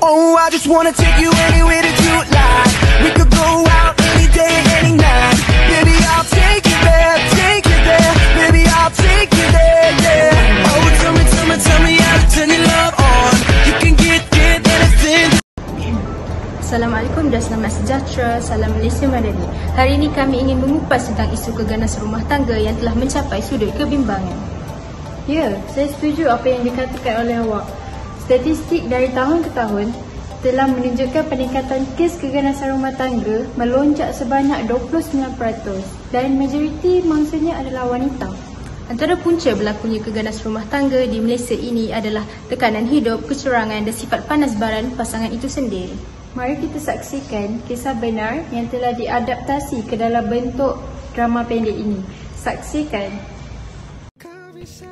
Oh, I just wanna take you anywhere that you like. We could go out any day, any night. Baby, I'll take you there, take you there. Baby, I'll take you there, yeah. Oh, tell me how to turn your love on. You can get anything. Assalamualaikum dan selamat sejahtera. Salam Malaysia Madani. Hari ini kami ingin mengupas tentang isu keganasan rumah tangga yang telah mencapai sudut kebimbangan. Ya, saya setuju apa yang dikatakan oleh awak. Statistik dari tahun ke tahun telah menunjukkan peningkatan kes keganasan rumah tangga melonjak sebanyak 29% dan majoriti mangsanya adalah wanita. Antara punca berlakunya keganasan rumah tangga di Malaysia ini adalah tekanan hidup, kecurangan dan sifat panas baran pasangan itu sendiri. Mari kita saksikan kisah benar yang telah diadaptasi ke dalam bentuk drama pendek ini. Saksikan.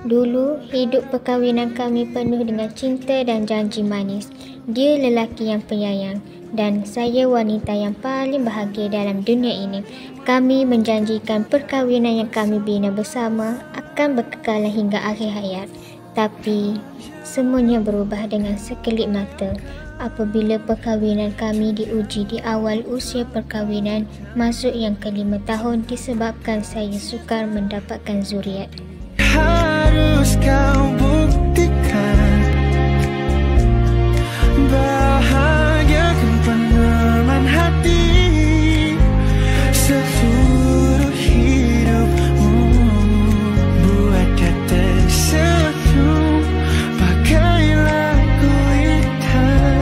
Dulu, hidup perkahwinan kami penuh dengan cinta dan janji manis. Dia lelaki yang penyayang dan saya wanita yang paling bahagia dalam dunia ini. Kami menjanjikan perkahwinan yang kami bina bersama akan berkekalan hingga akhir hayat. Tapi, semuanya berubah dengan sekelip mata apabila perkahwinan kami diuji di awal usia perkahwinan masuk yang ke-5 tahun disebabkan saya sukar mendapatkan zuriat. Harus kau buktikan bahagiakan peneman hati seluruh hidupmu. Buat dia tersenyum pakai lagu hitam.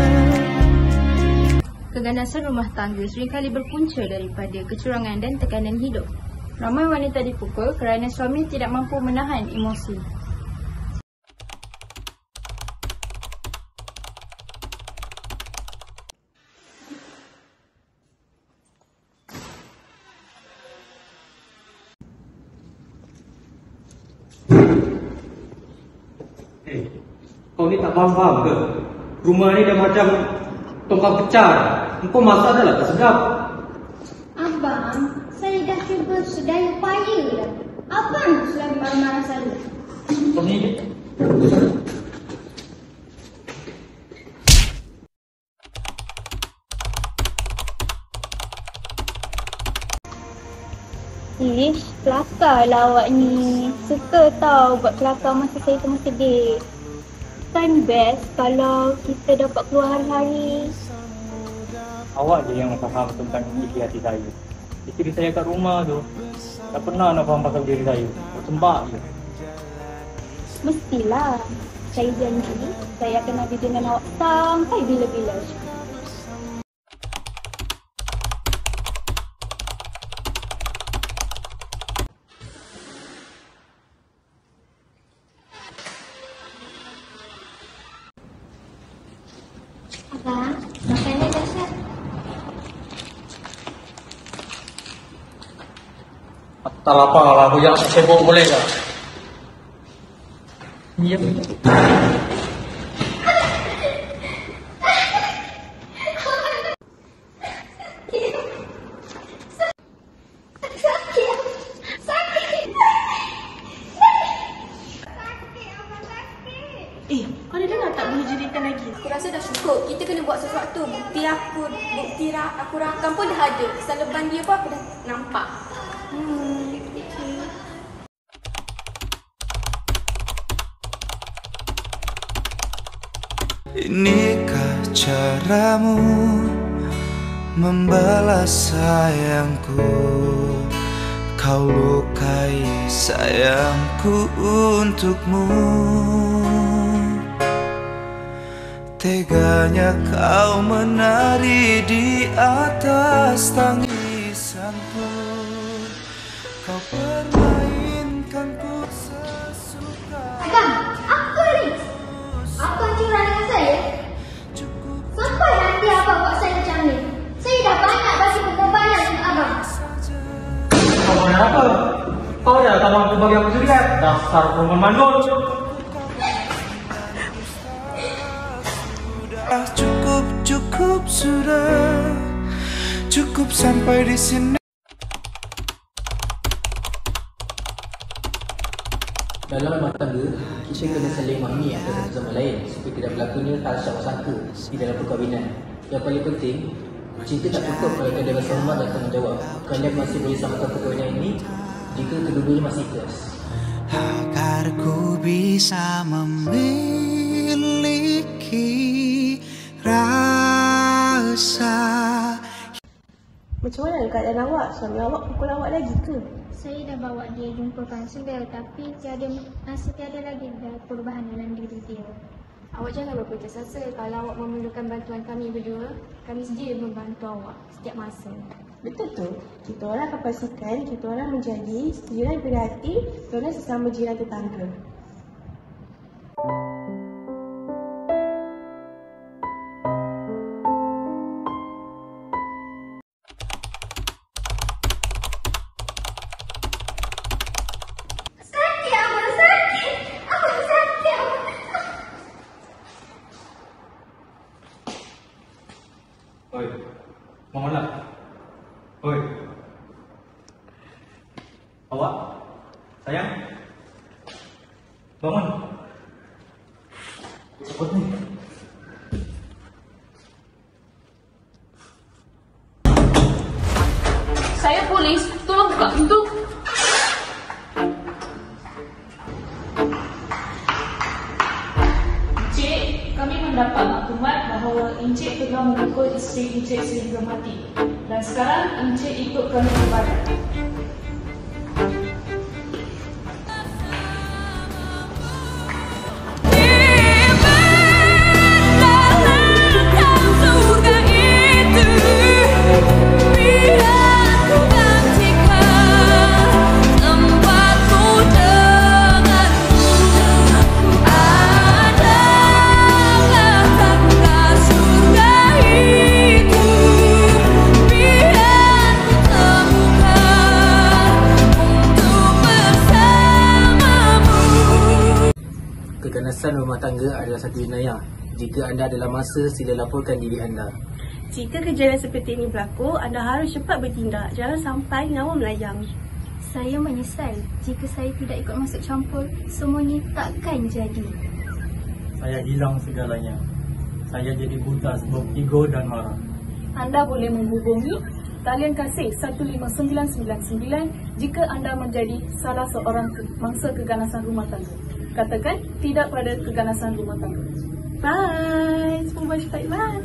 Keganasan rumah tangga seringkali berpunca daripada kecurangan dan tekanan hidup. Ramai wanita dipukul kerana suami tidak mampu menahan emosi. Kau ni tak faham ke? Rumah ni dah macam tongkang pecah. Kau masak dah lah tak sedap. Abang, saya dah cuba sedaya upaya dah. Abang selalu marah-marah saya. Kau ni Ish, kelakar lah awak ni. Suka tau buat kelakar masa saya tengah sedih. Kan best kalau kita dapat keluar hari-hari. Awak je yang faham tentang isi hati saya. Isteri saya kat rumah tu tak pernah nak faham pasal diri saya. Sembah je. Mestilah. Saya janji saya akan ada dengan awak sampai bila-bila. Abang, makanan dah siap. tak lapar lah. Aku yang sibuk boleh tak? Ya. Kau dah dengar tak bunyi jeritan lagi? Aku rasa dah cukup. Kita kena buat sesuatu. Bukti aku rakam pun dah ada. Kesan leban dia pun aku dah nampak. Inikah caramu membalas sayangku? Kau lukai sayangku untukmu. Teganya kau menari di atas tangisanku. Kau permainkanku sesuka. Agam, apa ni? Apa curang dengan saya? Sampai nanti abang buat saya macam ni. Saya dah banyak bagi pengorbanan untuk abang. Kau nak apa? Kau dah tak mampu bagi aku zuriat. Dasar perempuan mandul. Cukup sudah. Cukup sampai di sini. Dalam rumah tangga, kita kena saling memahami antara satu sama lain supaya tidak berlakunya hal syak sangka di dalam perkahwinan. Yang paling penting, cinta tak cukup kalau ada rasa hormat dan tanggungjawab. Kalian masih boleh samakan perkahwinan ini jika kedua-duanya masih ikhlas. Agar ku bisa memiliki rasa. Macam mana keadaan awak? Suami awak pukul awak lagi ke? Saya dah bawa dia jumpa kaunselor tapi masih tiada lagi perubahan dalam diri dia. Awak jangan berputus asa. Kalau awak memerlukan bantuan kami berdua, kami sedia membantu awak setiap masa. Betul tu. Kita orang akan pastikan kita orang menjadi jiran berhati kerana sesama jiran tetangga. Oi, bangunlah. Oi. Awak? Sayang? Bangun. Cepat ni. Saya polis, tolong buka pintu. Encik, kami mendapat maklumat bahawa Encik telah memukul isteri Encik sehingga mati. Dan sekarang Encik ikut kami ke badan. Keganasan rumah tangga adalah satu jenayah. Jika anda adalah masa, sila laporkan diri anda. Jika kejadian seperti ini berlaku, anda harus cepat bertindak. Jangan sampai nyawa melayang. Saya menyesal jika saya tidak ikut masuk campur, semuanya takkan jadi. Saya hilang segalanya. Saya jadi buta sebab ego dan marah. Anda boleh menghubungi talian kasih 15999 jika anda menjadi salah seorang mangsa keganasan rumah tangga. Katakan tidak pada keganasan rumah tangga. Bye. Semua cepat bye.